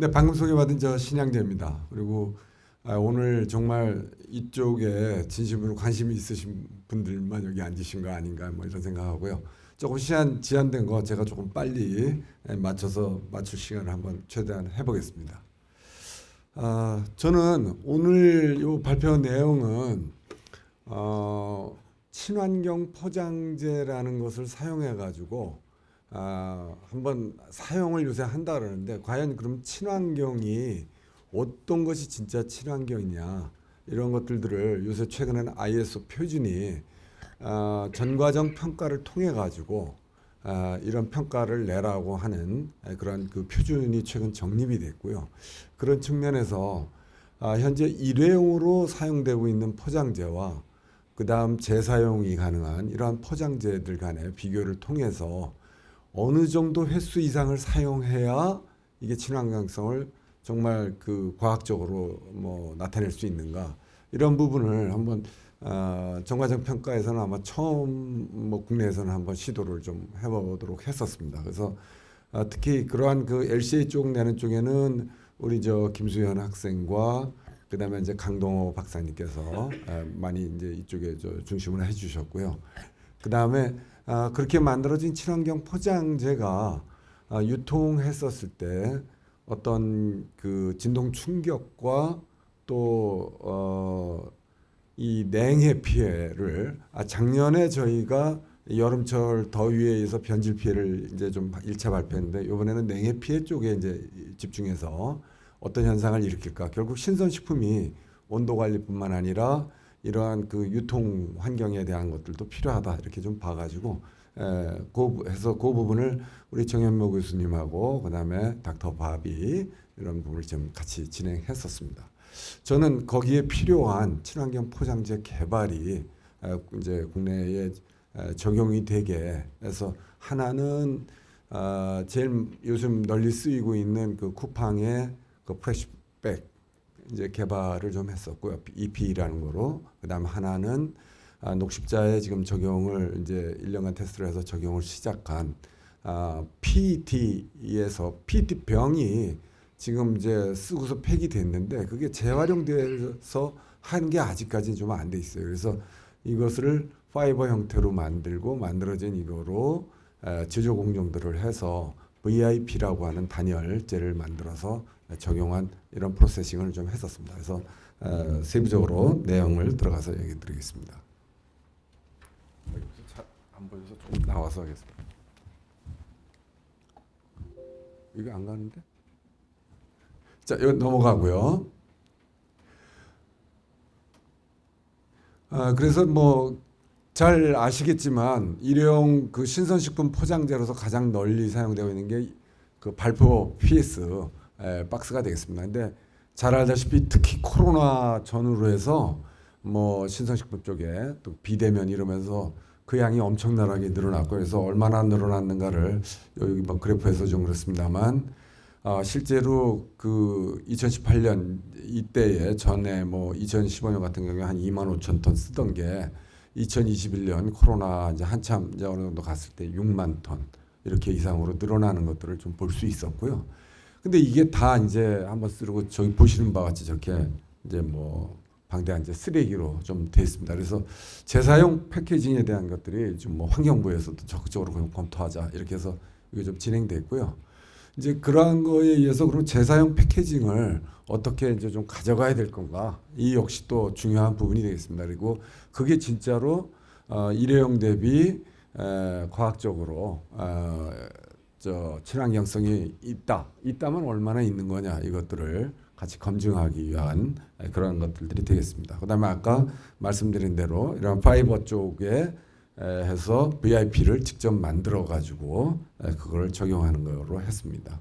네, 방금 소개받은 저 신양재입니다. 그리고 오늘 정말 이쪽에 진심으로 관심이 있으신 분들만 여기 앉으신 거 아닌가 뭐 이런 생각하고요. 조금 시간 제한된 거 제가 조금 빨리 맞춰서 맞출 시간을 한번 최대한 해보겠습니다. 저는 오늘 요 발표 내용은 친환경 포장재라는 것을 사용해 가지고 한번 사용을 요새 한다 그러는데 과연 그럼 친환경이 어떤 것이 진짜 친환경이냐 이런 것들을 요새 최근에는 ISO 표준이 전과정 평가를 통해 가지고 이런 평가를 내라고 하는 그런 그 표준이 최근 정립이 됐고요. 그런 측면에서 현재 일회용으로 사용되고 있는 포장재와 그다음 재사용이 가능한 이러한 포장재들 간의 비교를 통해서 어느 정도 횟수 이상을 사용해야 이게 친환경성을 정말 그 과학적으로 뭐 나타낼 수 있는가 이런 부분을 한번 정과정 평가에서는 아마 처음 뭐 국내에서는 한번 시도를 좀 해보도록 했었습니다. 그래서 특히 그러한 그 LCA 쪽 내는 쪽에는 우리 저 김수현 학생과 그다음에 이제 강동호 박사님께서 많이 이제 이쪽에 저 중심을 해주셨고요. 그다음에 그렇게 만들어진 친환경 포장재가 유통했었을 때 어떤 그 진동 충격과 또 이 냉해 피해를 작년에 저희가 여름철 더위에 의해서 변질 피해를 이제 좀 1차 발표했는데 이번에는 냉해 피해 쪽에 이제 집중해서 어떤 현상을 일으킬까? 결국 신선식품이 온도 관리뿐만 아니라 이러한 그 유통 환경에 대한 것들도 필요하다 이렇게 좀 봐가지고 해서 그 부분을 우리 정현모 교수님하고 그다음에 닥터 바비 이런 부분을 좀 같이 진행했었습니다. 저는 거기에 필요한 친환경 포장재 개발이 이제 국내에 적용이 되게 해서 하나는 제일 요즘 널리 쓰이고 있는 그 쿠팡의 그 프레시백 이제 개발을 좀 했었고요. EP라는 거로. 그다음 하나는 녹십자에 지금 적용을 이제 1년간 테스트를 해서 적용을 시작한 PET에서 PET 병이 지금 이제 쓰고서 폐기됐는데 그게 재활용돼서 하는 게 아직까지 좀 안 돼 있어요. 그래서 이것을 파이버 형태로 만들고 만들어진 이거로 제조 공정들을 해서 VIP라고 하는 단열재를 만들어서 적용한 이런 프로세싱을 좀 했었습니다. 그래서 세부적으로 내용을 들어가서 얘기 드리겠습니다. 잘 안 보여서 좀 나와서 하겠습니다. 이거 안 가는데? 자, 이거 넘어가고요. 그래서 뭐 잘 아시겠지만 일회용 그 신선식품 포장재로서 가장 널리 사용되고 있는 게 그 발포 PS 박스가 되겠습니다. 근데 잘 알다시피 특히 코로나 전후로 해서 뭐 신선식품 쪽에 또 비대면 이러면서 그 양이 엄청나게 늘어났고 그래서 얼마나 늘어났는가를 여기 뭐 그래프에서 좀 그렇습니다만 실제로 그 2018년 이때에 전에 뭐 2015년 같은 경우에 한 2만 5천 톤 쓰던 게 2021년 코로나 이제 한참 이제 어느 정도 갔을 때 6만 톤 이렇게 이상으로 늘어나는 것들을 좀 볼 수 있었고요. 근데 이게 다 이제 한번 쓰고 저기 보시는 바와 같이 저렇게 이제 뭐 방대한 이제 쓰레기로 좀 돼 있습니다. 그래서 재사용 패키징에 대한 것들이 좀 뭐 환경부에서도 적극적으로 검토하자 이렇게 해서 이게 좀 진행됐고요. 이제 그러한 거에 의해서 그럼 재사용 패키징을 어떻게 이제 좀 가져가야 될 건가? 이 역시 또 중요한 부분이 되겠습니다. 그리고 그게 진짜로 일회용 대비 과학적으로 저 친환경성이 있다면 얼마나 있는 거냐 이것들을 같이 검증하기 위한 그런 것들이 되겠습니다. 그다음에 아까 말씀드린 대로 이런 파이버 쪽에 해서 VIP를 직접 만들어 가지고 그걸 적용하는 거로 했습니다.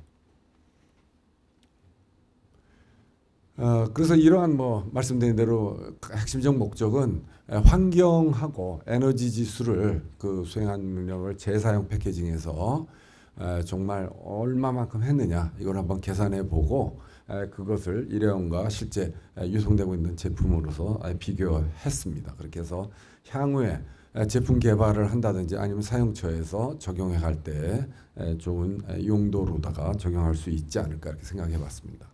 그래서 이러한 뭐 말씀드린 대로 핵심적 목적은 환경하고 에너지 지수를 그 수행한 능력을 재사용 패키징에서 정말 얼마만큼 했느냐 이걸 한번 계산해 보고 그것을 일회용과 실제 유통되고 있는 제품으로서 비교했습니다. 그렇게 해서 향후에 제품 개발을 한다든지 아니면 사용처에서 적용해 갈 때 좋은 용도로다가 적용할 수 있지 않을까 이렇게 생각해 봤습니다.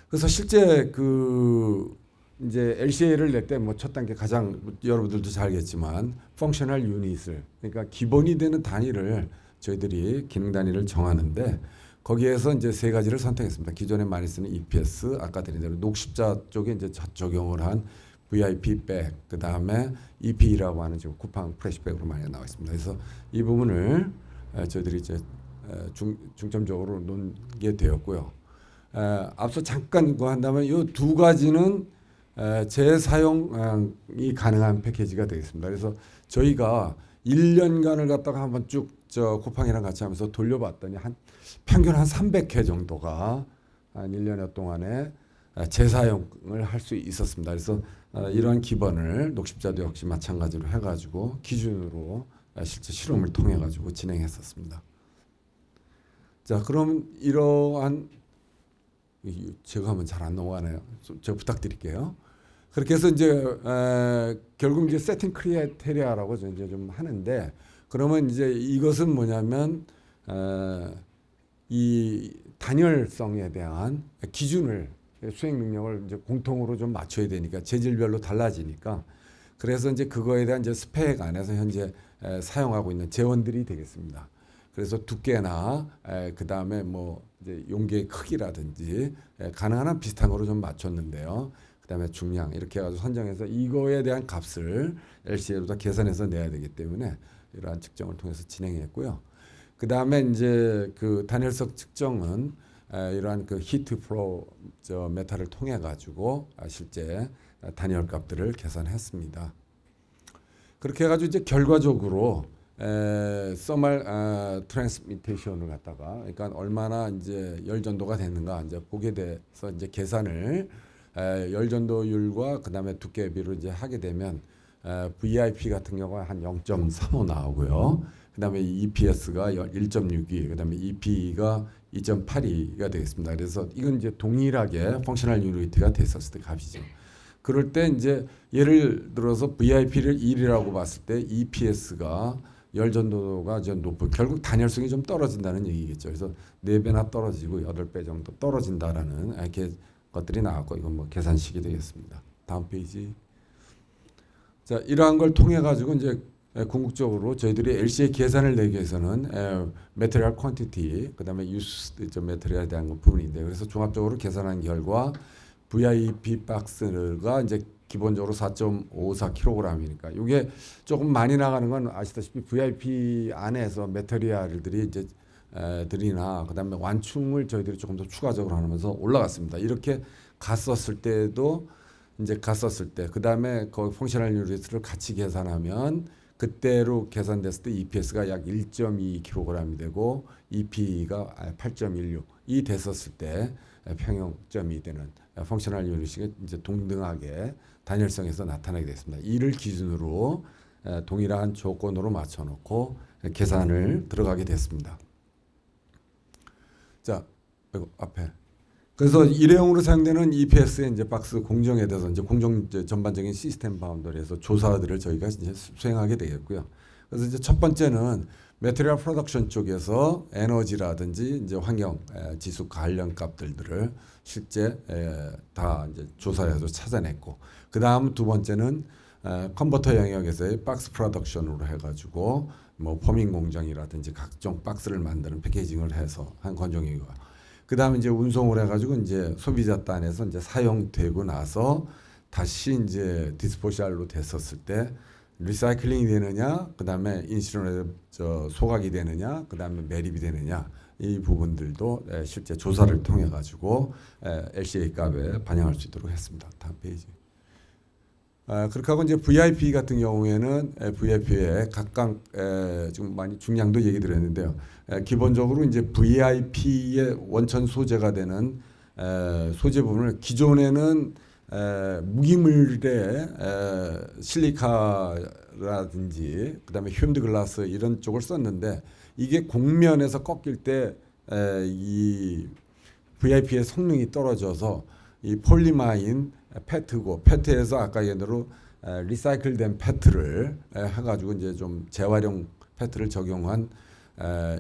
그래서 실제 그 이제 LCA를 낼 때 뭐 첫 단계 가장 여러분들도 잘 알겠지만 펑셔널 유닛을 그러니까 기본이 되는 단위를 저희들이 기능 단위를 정하는데 거기에서 이제 세 가지를 선택했습니다. 기존에 많이 쓰는 EPS 아까 드린 대로 녹십자 쪽에 이제 적용을 한 VIP 백 그다음에 EP라고 하는 지금 쿠팡 프레시백으로 많이 나와 있습니다. 그래서 이 부분을 저희들이 이제 중점적으로 놓게 되었고요. 앞서 잠깐 한다면 이 두 가지는 재사용이 가능한 패키지가 되겠습니다. 그래서 저희가 1년간을 갖다가 한번 쭉 저 쿠팡이랑 같이 하면서 돌려봤더니 한 평균 한 300회 정도가 한 1년여 동안에 재사용을 할 수 있었습니다. 그래서 이러한 기반을 녹십자도 역시 마찬가지로 해가지고 기준으로 실제 실험을 통해 가지고 진행했었습니다. 자, 그럼 이러한 제가 하면 잘 안 넘어가네요. 제가 부탁드릴게요. 그렇게 해서 이제 결국 이제 세팅 크리테리아라고 이제 좀 하는데 그러면 이제 이것은 뭐냐면 이 단열성에 대한 기준을 수행 능력을 이제 공통으로 좀 맞춰야 되니까 재질별로 달라지니까 그래서 이제 그거에 대한 이제 스펙 안에서 현재 사용하고 있는 재원들이 되겠습니다. 그래서 두께나 그 다음에 뭐 이제 용기의 크기라든지 가능한 한 비슷한 거로 좀 맞췄는데요. 그 다음에 중량 이렇게 해가지고 선정해서 이거에 대한 값을 LCA로 다 계산해서 내야 되기 때문에 이러한 측정을 통해서 진행했고요. 그 다음에 이제 그 단열성 측정은 이러한 그 히트 플로우 저 메타를 통해 가지고 실제 단열 값들을 계산했습니다. 그렇게 해가지고 이제 결과적으로 서멀 트랜스미테이션을 갖다가 그러니까 얼마나 이제 열 전도가 됐는가 이제 보게 돼서 이제 계산을 열 전도율과 그다음에 두께비로 이제 하게 되면 VIP 같은 경우가 한 0.35 나오고요. 그다음에 EPS가 1.62, 그다음에 EP가 2.82가 되겠습니다. 그래서 이건 이제 동일하게 펑셔널 유니티가 됐었을 때 값이죠. 그럴 때 이제 예를 들어서 VIP를 1이라고 봤을 때 EPS가 열 전도가 좀 높은 결국 단열성이 좀 떨어진다는 얘기겠죠. 그래서 4배나 떨어지고 8배 정도 떨어진다라는 이렇게 것들이 나왔고 이건 뭐 계산식이 되겠습니다. 다음 페이지. 자, 이러한 걸 통해 가지고 이제 궁극적으로 저희들이 LCA 계산을 내기 위해서는 매트리얼 퀀티티 그다음에 유스 매트리얼에 대한 부분인데 그래서 종합적으로 계산한 결과 VIP 박스가 이제 기본적으로 4.54kg이니까 이게 조금 많이 나가는 건 아시다시피 VIP 안에서 매트리얼들이 이제 들이나 그다음에 완충을 저희들이 조금 더 추가적으로 하면서 올라갔습니다. 이렇게 갔었을 때도 이제 갔었을 때 그다음에 그 펑셔널 유닛을 같이 계산하면 그때로 계산됐을 때 EPS가 약 1.2kg이 되고 EP가 8.16이 됐었을 때 평형점이 되는 펑셔널 유닛이 이제 동등하게 단열성에서 나타나게 됐습니다. 이를 기준으로 동일한 조건으로 맞춰놓고 계산을 들어가게 됐습니다. 자, 앞에. 그래서 일회용으로 사용되는 EPS의 이제 박스 공정에 대해서 이제 공정 이제 전반적인 시스템 바운더리에서 조사들을 저희가 이제 수행하게 되겠고요. 그래서 이제 첫 번째는 매트리얼 프로덕션 쪽에서 에너지라든지 이제 환경 지수 관련 값들을 실제 다 이제 조사해서 찾아냈고, 그 다음 두 번째는 컨버터 영역에서의 박스 프로덕션으로 해가지고 뭐 포밍 공정이라든지 각종 박스를 만드는 패키징을 해서 한 건종이고, 그 다음에 이제 운송을 해가지고 이제 소비자 단에서 이제 사용되고 나서 다시 이제 디스포샬로 됐었을 때 리사이클링이 되느냐, 그 다음에 인시런에 소각이 되느냐, 그 다음에 매립이 되느냐, 이 부분들도 실제 조사를 통해 가지고 LCA 값에 반영할 수 있도록 했습니다. 다음 페이지. 그렇게 하고 이제 VIP 같은 경우에는 VIP의 각각 지금 많이 중량도 얘기 드렸는데요. 기본적으로 이제 VIP의 원천 소재가 되는 소재 부분을 기존에는 무기물의 실리카라든지 그다음에 휴임드 글라스 이런 쪽을 썼는데 이게 곡면에서 꺾일 때 이 VIP의 성능이 떨어져서 이 폴리마인 페트고 페트에서 아까 얘기대로 리사이클된 페트를 해가지고 이제 좀 재활용 페트를 적용한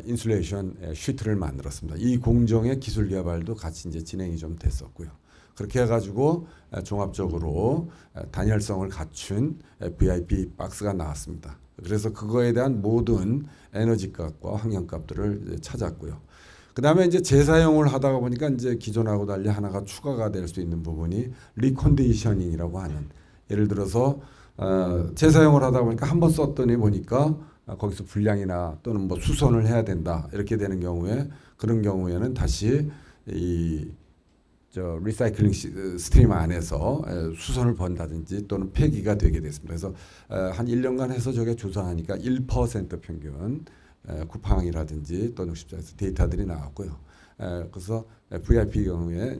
인슐레이션 시트를 만들었습니다. 이 공정의 기술 개발도 같이 이제 진행이 좀 됐었고요. 그렇게 해가지고 종합적으로 단열성을 갖춘 VIP 박스가 나왔습니다. 그래서 그거에 대한 모든 에너지값과 환경값들을 찾았고요. 그 다음에 이제 재사용을 하다가 보니까 이제 기존하고 달리 하나가 추가가 될 수 있는 부분이 리컨디셔닝이라고 하는, 예를 들어서 재사용을 하다 보니까 한번 썼더니 보니까 거기서 불량이나 또는 뭐 수선을 해야 된다 이렇게 되는 경우에, 그런 경우에는 다시 이 리사이클링 스트림 안에서 수선을 번다든지 또는 폐기가 되게 됐습니다. 그래서 한 1년간 해서 저게 조사하니까 1% 평균 쿠팡이라든지 또는 64에서 데이터들이 나왔고요. 그래서 VIP 경우에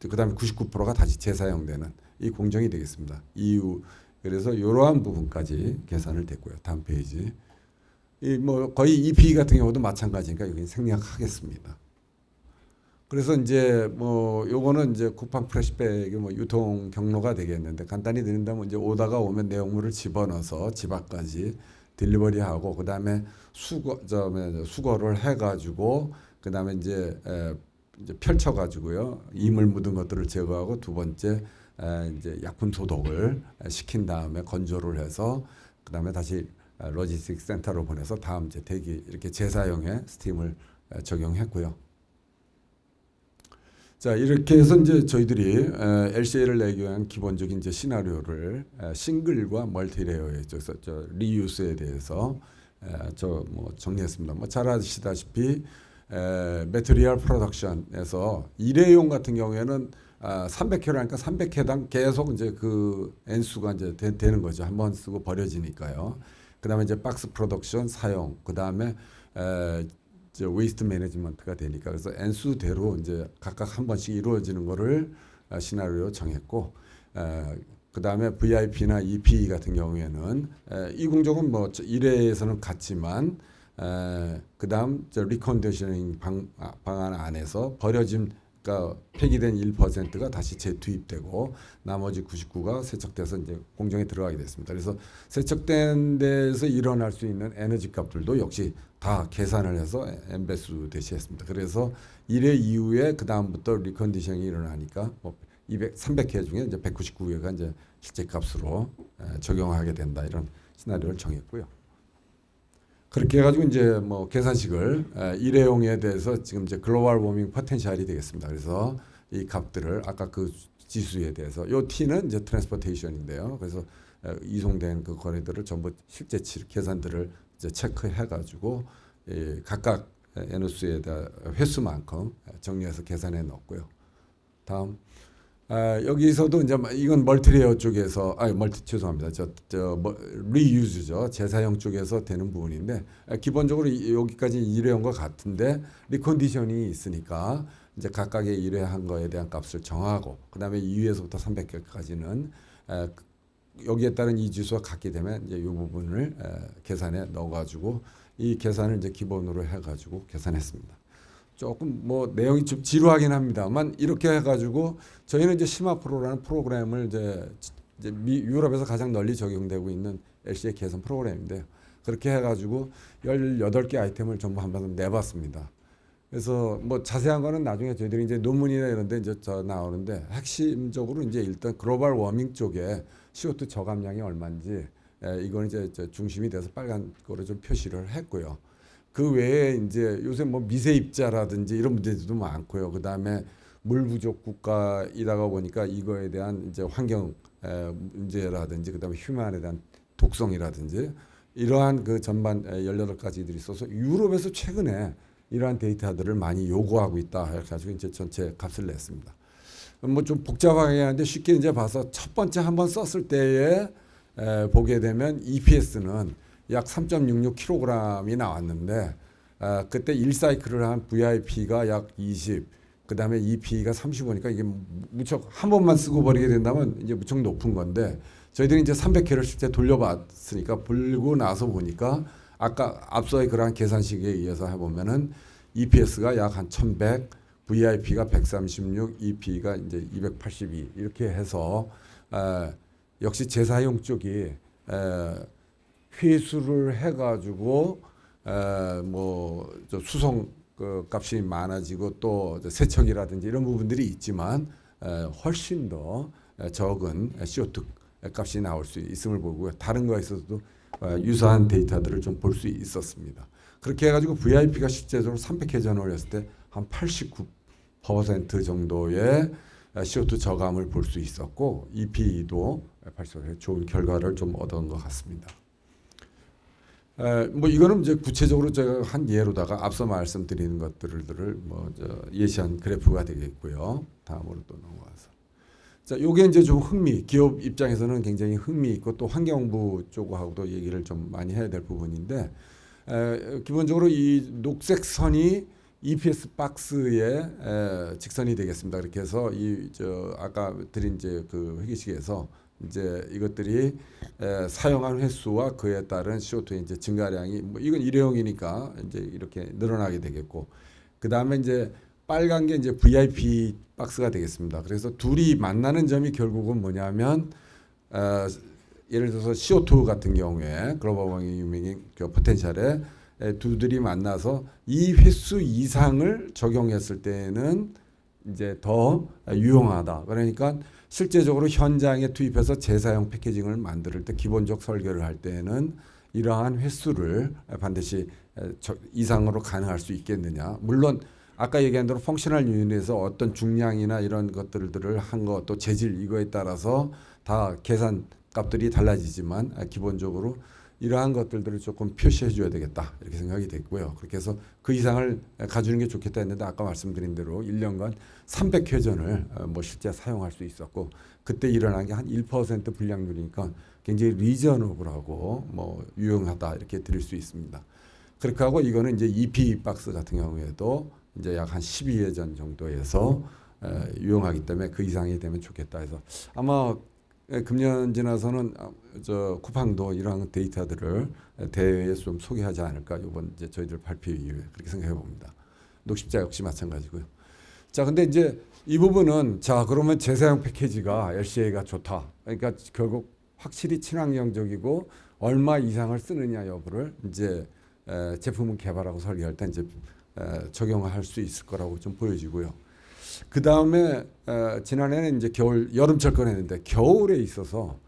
그다음에 99%가 다시 재사용되는 이 공정이 되겠습니다. 이후 그래서 이러한 부분까지 계산을 됐고요. 다음 페이지. 이 뭐 거의 EP 같은 경우도 마찬가지니까 여기 생략하겠습니다. 그래서 이제 뭐 요거는 이제 쿠팡 프레시백의 뭐 유통 경로가 되겠는데, 간단히 드린다면 이제 오다가 오면 내용물을 집어넣어서 집 앞까지 딜리버리하고, 그다음에 수거를 해가지고 그다음에 이제 펼쳐가지고요, 이물 묻은 것들을 제거하고, 두 번째 이제 약품 소독을 시킨 다음에 건조를 해서 그다음에 다시 로지스틱 센터로 보내서 다음 이제 대기, 이렇게 재사용에 스팀을 적용했고요. 자, 이렇게 해서 이제 저희들이 LCA를 내기 위한 기본적인 이제 시나리오를 싱글과 멀티레이어에 있어서 리유스에 대해서 뭐 정리했습니다. 뭐 잘 아시다시피 매트리얼 프로덕션에서 일회용 같은 경우에는 300회라니까 300회당 계속 이제 그 N수가 이제 되는 거죠. 한번 쓰고 버려지니까요. 그다음에 이제 박스 프로덕션 사용, 그다음에 웨이스트 매니지먼트가 되니까, 그래서 N수대로 이제 각각 한 번씩 이루어지는 거를 시나리오 정했고, 그다음에 VIP나 EP 같은 경우에는 이 공정은 뭐 1회에서는 같지만 그다음 리컨디셔닝 방안 안에서 버려진, 그러니까 폐기된 1%가 다시 재투입되고 나머지 99가 세척돼서 이제 공정에 들어가게 됐습니다. 그래서 세척된 데서 일어날 수 있는 에너지 값들도 역시 다 계산을 해서 N배수 대시했습니다. 그래서 1회 이후에 그 다음부터 리컨디셔닝이 일어나니까 뭐 300회 중에 이제 199회가 이제 실제 값으로 적용하게 된다, 이런 시나리오를 정했고요. 그렇게 해가지고 이제 뭐 계산식을 일회용에 대해서 지금 이제 글로벌 워밍 포텐셜이 되겠습니다. 그래서 이 값들을 아까 그 지수에 대해서, 요 T는 이제 트랜스포테이션인데요. 그래서 이송된 그 거래들을 전부 실제치 계산들을 이제 체크해가지고 각각 N수에 대한 횟수만큼 정리해서 계산해 넣었고요. 다음. 여기서도 이제 이건 멀티레이어 쪽에서 죄송합니다. 리유즈죠. 재사용 쪽에서 되는 부분인데, 기본적으로 여기까지 일회용과 같은데 리컨디션이 있으니까 이제 각각의 일회한 거에 대한 값을 정하고, 그다음에 2회에서부터 300개까지는 여기에 따른 이 지수가 같게 되면 이제 이 부분을 계산에 넣어가지고 이 계산을 이제 기본으로 해가지고 계산했습니다. 조금 뭐 내용이 좀 지루하긴 합니다만, 이렇게 해가지고 저희는 이제 시마프로라는 프로그램을 이제 유럽에서 가장 널리 적용되고 있는 LCA 개선 프로그램인데요. 그렇게 해가지고 18개 아이템을 전부 한번 내봤습니다. 그래서 뭐 자세한 거는 나중에 저희들이 이제 논문이나 이런데 이제 나오는데, 핵심적으로 이제 일단 글로벌 워밍 쪽에 CO2 저감량이 얼마인지 이건 이제 중심이 돼서 빨간 거로 좀 표시를 했고요. 그 외에 이제 요새 뭐 미세 입자라든지 이런 문제들도 많고요. 그 다음에 물 부족 국가이다가 보니까 이거에 대한 이제 환경 문제라든지, 그 다음에 휴먼에 대한 독성이라든지 이러한 그 전반 18가지들이 있어서 유럽에서 최근에 이러한 데이터들을 많이 요구하고 있다 해가지고 이제 전체 값을 냈습니다. 뭐 좀 복잡하게 하는데 쉽게 이제 봐서, 첫 번째 한번 썼을 때에 보게 되면 EPS는 약 3.66kg이 나왔는데, 그때 1사이클을 한 VIP가 약 20, 그 다음에 EP가 35니까 이게 무척 한 번만 쓰고 버리게 된다면 이제 무척 높은 건데, 저희들이 이제 300회를 실제 돌려봤으니까 불고 나서 보니까 아까 앞서의 그러한 계산식에 의해서 해보면은 EPS가 약 한 1100, VIP가 136, EP가 이제 282 이렇게 해서 역시 재사용 쪽이 회수를 해가지고 뭐저 수송 그 값이 많아지고 또 세척이라든지 이런 부분들이 있지만 훨씬 더 적은 CO2 값이 나올 수 있음을 보고요. 다른 거에 있어서도 유사한 데이터들을 좀 볼 수 있었습니다. 그렇게 해가지고 VIP가 실제적으로 300회전을 했을 때 한 89% 정도의 CO2 저감을 볼 수 있었고 EP도 80% 좋은 결과를 좀 얻은 것 같습니다. 뭐 이거는 이제 구체적으로 제가 한 예로다가 앞서 말씀드리는 것들을 예시한 그래프가 되겠고요. 다음으로 또 넘어가서 자, 요게 이제 좀 기업 입장에서는 굉장히 흥미있고 또 환경부 쪽하고도 얘기를 좀 많이 해야 될 부분인데 기본적으로 이 녹색 선이 EPS 박스의 직선이 되겠습니다. 그렇게 해서 아까 드린 이제 그 회계식에서 이제 이것들이 사용한 횟수와 그에 따른 CO2의 이제 증가량이 뭐 이건 일회용이니까 이제 이렇게 늘어나게 되겠고 그 다음에 이제 빨간 게 이제 VIP 박스가 되겠습니다. 그래서 둘이 만나는 점이 결국은 뭐냐면 예를 들어서 CO2 같은 경우에 글로벌 워밍 그 포텐셜에 두들이 만나서 이 횟수 이상을 적용했을 때는 이제 더 유용하다. 그러니까 실제적으로 현장에 투입해서 재사용 패키징을 만들 때 기본적 설계를 할 때는 이러한 횟수를 반드시 이상으로 가능할 수 있겠느냐. 물론 아까 얘기한 대로 펑셔널 유닛에서 어떤 중량이나 이런 것들을 한 것 또 재질 이거에 따라서 다 계산 값들이 달라지지만 기본적으로 이러한 것들을 조금 표시해 줘야 되겠다 이렇게 생각이 됐고요. 그렇게 해서 그 이상을 가주는 게 좋겠다 했는데 아까 말씀드린 대로 1년간 300회전을 뭐 실제 사용할 수 있었고 그때 일어난 게 한 1% 불량률이니까 굉장히 리저너블하고 뭐 유용하다 이렇게 드릴 수 있습니다. 그렇게 하고 이거는 이제 EP 박스 같은 경우에도 이제 약 한 12회전 정도에서 유용하기 때문에 그 이상이 되면 좋겠다 해서 아마 금년 지나서는 저 쿠팡도 이러한 데이터들을 대회에 좀 소개하지 않을까 이번 이제 저희들 발표 이후에 그렇게 생각해 봅니다. 녹십자 역시 마찬가지고요. 자, 근데 이제 이 부분은 자 그러면 재사용 패키지가 LCA가 좋다. 그러니까 결국 확실히 친환경적이고 얼마 이상을 쓰느냐 여부를 이제 제품을 개발하고 설계할 때 이제 적용할 수 있을 거라고 좀 보여지고요. 그 다음에 지난해는 이제 여름철 꺼냈는데 겨울에 있어서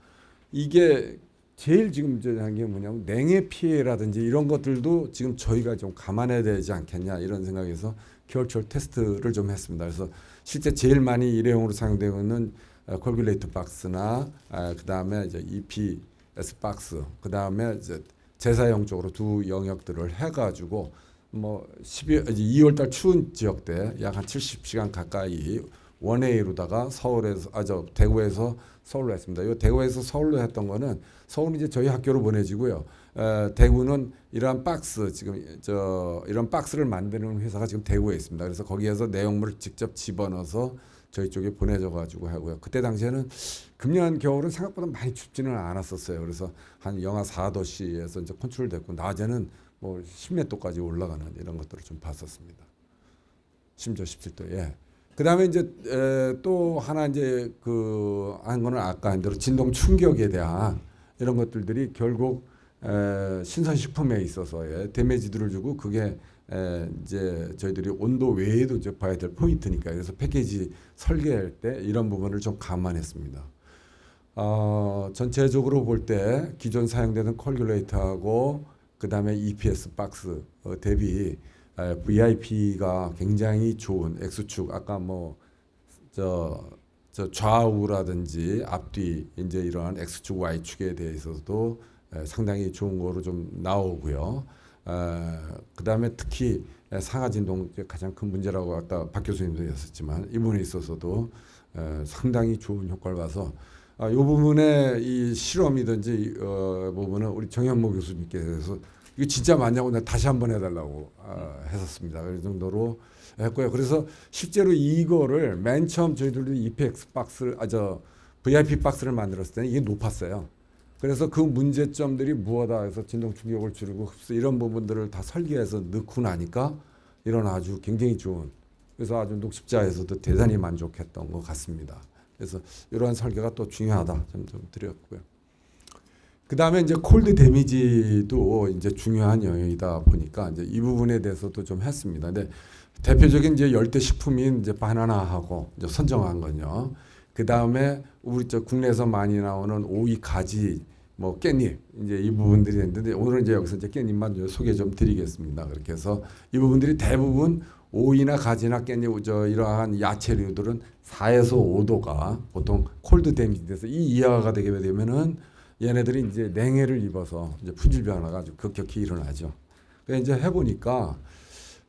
이게 제일 지금 한 게 뭐냐면 냉해 피해라든지 이런 것들도 지금 저희가 좀 감안해야 되지 않겠냐 이런 생각에서 겨울철 테스트를 좀 했습니다. 그래서 실제 제일 많이 일회용으로 사용되고 있는 콜귤레이터 박스나 그 다음에 이제 EPS 박스 그 다음에 이제 재사용 쪽으로 두 영역들을 해가지고 뭐 2월 달 추운 지역 때 약 한 70시간 가까이 원웨이로다가 대구에서 서울로 했습니다. 이 대구에서 서울로 했던 거는 서울은 이제 저희 학교로 보내지고요. 대구는 이러한 박스 이런 박스를 만드는 회사가 지금 대구에 있습니다. 그래서 거기에서 내용물을 직접 집어넣어서 저희 쪽에 보내져 가지고 하고요. 그때 당시에는 금년 겨울은 생각보다 많이 춥지는 않았었어요. 그래서 한 영하 4도씨에서 이제 컨트롤됐고 낮에는 뭐 10몇 도까지 올라가는 이런 것들을 좀 봤었습니다. 심지어 17도. 예. 그다음에 이제 또 하나 이제 한 거는 아까 한 대로 진동 충격에 대한 이런 것들이 결국 신선식품에 있어서의 데미지들을 주고 그게 이제 저희들이 온도 외에도 이제 봐야 될 포인트니까 그래서 패키지 설계할 때 이런 부분을 좀 감안했습니다. 전체적으로 볼 때 기존 사용되는 콜귤레이터하고 그 다음에 EPS 박스 대비 VIP가 굉장히 좋은 X축 아까 저 좌우라든지 앞뒤 이제 이러한 X축 Y축에 대해서도 상당히 좋은 거로 좀 나오고요. 그 다음에 특히 상하 진동 가장 큰 문제라고 아까 박 교수님도 했었지만 이 부분에 있어서도 상당히 좋은 효과를 봐서 이 부분에 이 실험이든지 부분은 우리 정현모 교수님께서 이거 진짜 맞냐고 내가 다시 한번 해달라고 했었습니다. 그 정도로 했고요. 그래서 실제로 이거를 맨 처음 저희들도 EPX 박스를 VIP 박스를 만들었을 때는 이게 높았어요. 그래서 그 문제점들이 무엇다 해서 진동 충격을 줄이고 흡수 이런 부분들을 다 설계해서 넣고 나니까 이런 아주 굉장히 좋은 그래서 아주 녹십자에서도 대단히 만족했던 것 같습니다. 그래서 이러한 설계가 또 중요하다 좀 드렸고요. 그 다음에 이제 콜드 데미지도 이제 중요한 영역이다 보니까 이제 이 부분에 대해서도 좀 했습니다. 근데 대표적인 이제 열대 식품인 이제 바나나하고 이제 선정한 건요. 그 다음에 우리 저 국내에서 많이 나오는 오이, 가지, 뭐 깻잎 이제 이 부분들이 있는데 오늘은 이제 여기서 이제 깻잎만 좀 소개 좀 드리겠습니다. 그렇게 해서 이 부분들이 대부분 오이나 가지나 깻잎 저 이러한 야채류들은 4에서 5도가 보통 콜드 데미지 돼서 이 이하가 되게 되면은 얘네들이 이제 냉해를 입어서 이제 품질 변화가 아주 급격히 일어나죠. 그래서 이제 해보니까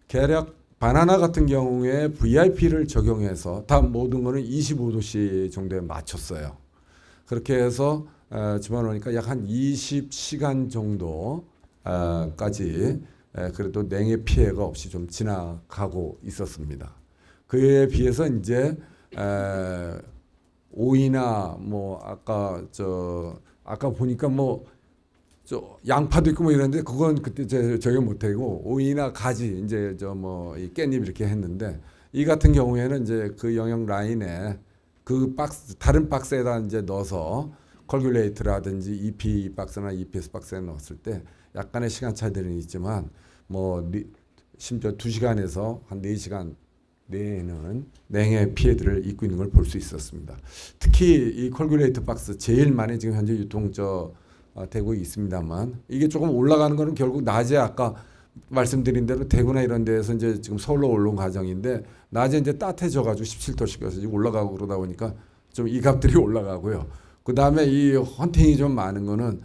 계략 바나나 같은 경우에 VIP를 적용해서 다 모든 거는 25도씨 정도에 맞췄어요. 그렇게 해서 집어넣으니까 약 한 20시간 정도까지 그래도 냉해 피해가 없이 좀 지나가고 있었습니다. 그에 비해서 이제 오이나 뭐 아까 보니까 뭐 저 양파도 있고 뭐 이런데 그건 그때 저게 못하고 오이나 가지 이제 저 뭐 이 깻잎 이렇게 했는데 이 같은 경우에는 이제 그 영역 라인에 그 박스 다른 박스에다 이제 넣어서 컬큘레이터라든지 EP 박스나 EPS 박스에 넣었을 때 약간의 시간 차이들은 있지만 뭐 심지어 2시간에서 한 4시간 내에는 냉해 피해들을 입고 있는 걸 볼 수 있었습니다. 특히 이 컬큘레이터 박스 제일 많이 지금 현재 되고 있습니다만 이게 조금 올라가는 거는 결국 낮에 아까 말씀드린 대로 대구나 이런 데에서 이제 지금 서울로 올라온 과정인데 낮에 이제 따뜻해져가지고 17도씩 해서 올라가고 그러다 보니까 좀 이 값들이 올라가고요. 그 다음에 이 헌팅이 좀 많은 거는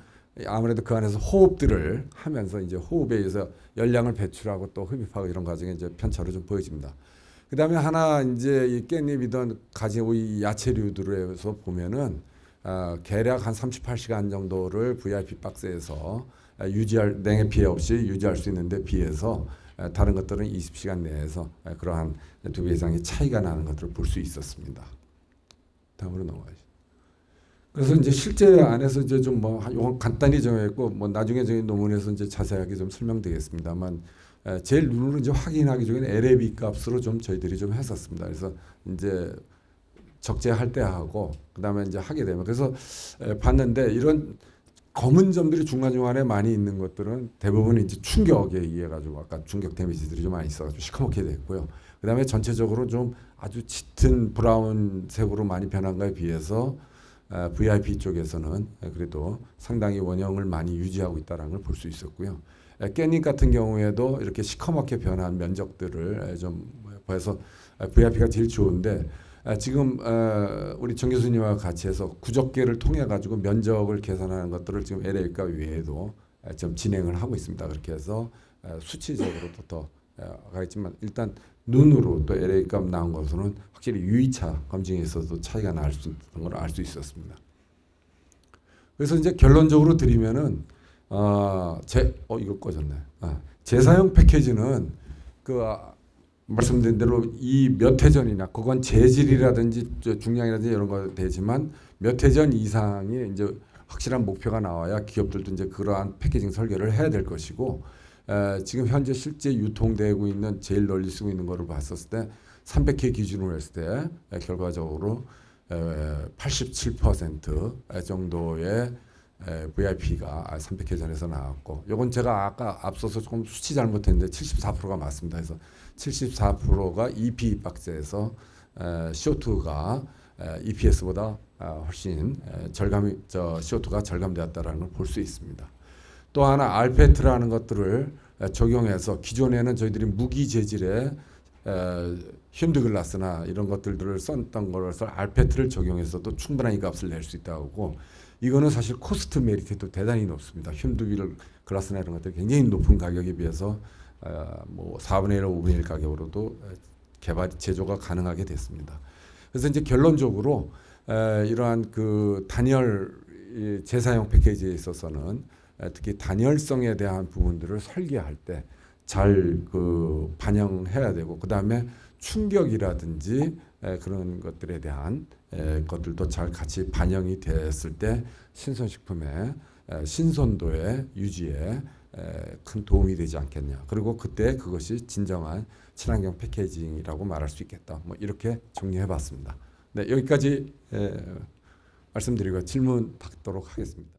아무래도 그 안에서 호흡들을 하면서 이제 호흡에 의해서 열량을 배출하고 또 흡입하고 이런 과정에 이제 편차로 좀 보여집니다. 그 다음에 하나 이제 이 깻잎이든 가지 오이 야채류들에서 보면은 계략 한 38시간 정도를 VIP 박스에서 냉해 피해 없이 유지할 수 있는데 비해서 다른 것들은 20시간 내에서 그러한 2배 이상의 차이가 나는 것들을 볼 수 있었습니다. 다음으로 넘어가시죠. 그래서 이제 실제 안에서 이제 좀 뭐 요건 간단히 정했고 뭐 나중에 저희 논문에서 이제 자세하게 좀 설명드리겠습니다만 제일 눈으로 이제 확인하기 좋은 LAB 값으로 좀 저희들이 좀 했었습니다. 그래서 이제 적재할 때 하고 그다음에 이제 하게 되면 그래서 봤는데 이런 검은 점들이 중간중간에 많이 있는 것들은 대부분 이제 충격에 의해 가지고 아까 충격 데미지들이 좀 많이 있어가지고 시커멓게 됐고요. 그다음에 전체적으로 좀 아주 짙은 브라운색으로 많이 변한 거에 비해서 VIP 쪽에서는 그래도 상당히 원형을 많이 유지하고 있다는 걸 볼 수 있었고요. 깻잎 같은 경우에도 이렇게 시커멓게 변한 면적들을 좀 보여서 VIP가 제일 좋은데 지금 우리 정 교수님과 같이 해서 구적계를 통해 가지고 면적을 계산하는 것들을 지금 LA값 외에도 좀 진행을 하고 있습니다. 그렇게 해서 수치적으로도 더 가겠지만 일단 눈으로 또 LA값 나온 것으로는 확실히 유의차 검증에 있어서도 차이가 날 수 있는 걸 알 수 있었습니다. 그래서 이제 결론적으로 드리면은 이거 꺼졌네. 재사용 패키지는 그 말씀드린 대로 이 몇 해 전이나 그건 재질이라든지 중량이라든지 이런 거 되지만 몇 해 전 이상의 이제 확실한 목표가 나와야 기업들도 이제 그러한 패키징 설계를 해야 될 것이고 지금 현재 실제 유통되고 있는 제일 널리 쓰고 있는 거를 봤었을 때 300회 기준으로 했을 때 결과적으로 87% 정도의 VIP가 300회 전에서 나왔고 요건 제가 아까 앞서서 조금 수치 잘못했는데 74%가 맞습니다. 그래서 74%가 EP 박스에서 CO2가 EPS보다 훨씬 CO2가 절감되었다라는 걸 볼 수 있습니다. 또 하나 알페트라는 것들을 적용해서 기존에는 저희들이 무기 재질의 흉드 글라스나 이런 것들을 썼던 것을 알페트를 적용해서도 충분한 이 값을 낼 수 있다고 이거는 사실 코스트 메리트도 대단히 높습니다. 흉드 글라스나 이런 것들 굉장히 높은 가격에 비해서 뭐 4분의 1, 5분의 1 가격으로도 제조가 가능하게 됐습니다. 그래서 이제 결론적으로 이러한 그 단열 재사용 패키지에 있어서는 특히 단열성에 대한 부분들을 설계할 때 잘 그 반영해야 되고 그 다음에 충격이라든지 그런 것들에 대한 것들도 잘 같이 반영이 됐을 때 신선식품의 신선도의 유지에 큰 도움이 되지 않겠냐. 그리고 그때 그것이 진정한 친환경 패키징이라고 말할 수 있겠다. 뭐 이렇게 정리해봤습니다. 네, 여기까지 말씀드리고 질문 받도록 하겠습니다.